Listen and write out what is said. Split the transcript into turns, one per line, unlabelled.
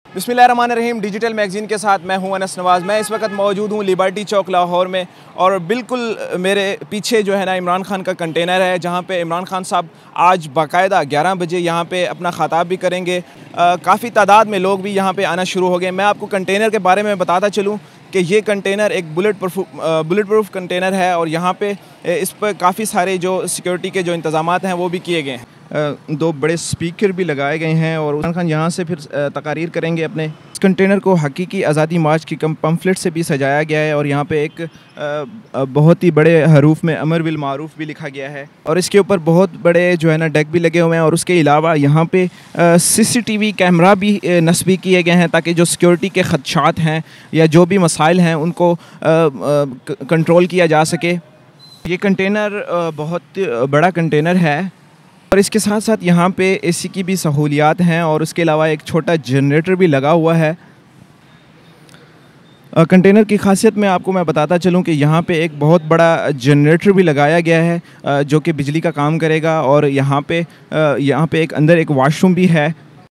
बिस्मिल्लाहिर्रहमानिर्रहीम। Digital magazine के साथ मैं हूं अनस नवाज़। मैं इस वक्त मौजूद हूं लिबर्टी चौक लाहौर में और बिल्कुल मेरे पीछे जो है ना इमरान खान का कंटेनर है, जहां पे इमरान खान साहब आज बाकायदा 11 बजे यहां पे अपना ख़ताब भी करेंगे। काफ़ी तादाद में लोग भी यहां पे आना शुरू हो गए। मैं आपको कंटेनर के बारे में बताता चलूँ कि ये कंटेनर एक बुलेट प्रूफ कंटेनर है और यहाँ पे इस पर काफ़ी सारे जो सिक्योरिटी के जो इंतज़ामात हैं वो भी किए गए हैं। दो बड़े स्पीकर भी लगाए गए हैं और इमरान खान यहाँ से फिर तकारीर करेंगे अपने। इस कंटेनर को हकीकी आज़ादी मार्च की पम्फलेट से भी सजाया गया है और यहाँ पे एक बहुत ही बड़े हरूफ में अमर बिल मारूफ भी लिखा गया है और इसके ऊपर बहुत बड़े जो है ना डेक भी लगे हुए हैं और उसके अलावा यहाँ पे CCTV कैमरा भी नस्बी किए गए हैं ताकि जो सिक्योरिटी के ख़दशात हैं या जो भी मसाइल हैं उनको कंट्रोल किया जा सके। ये कंटेनर बहुत बड़ा कंटेनर है और इसके साथ साथ यहाँ पे AC की भी सहूलियात हैं और उसके अलावा एक छोटा जनरेटर भी लगा हुआ है। कंटेनर की खासियत में आपको मैं बताता चलूँ कि यहाँ पे एक बहुत बड़ा जनरेटर भी लगाया गया है जो कि बिजली का काम करेगा और यहाँ पे एक अंदर एक वॉशरूम भी है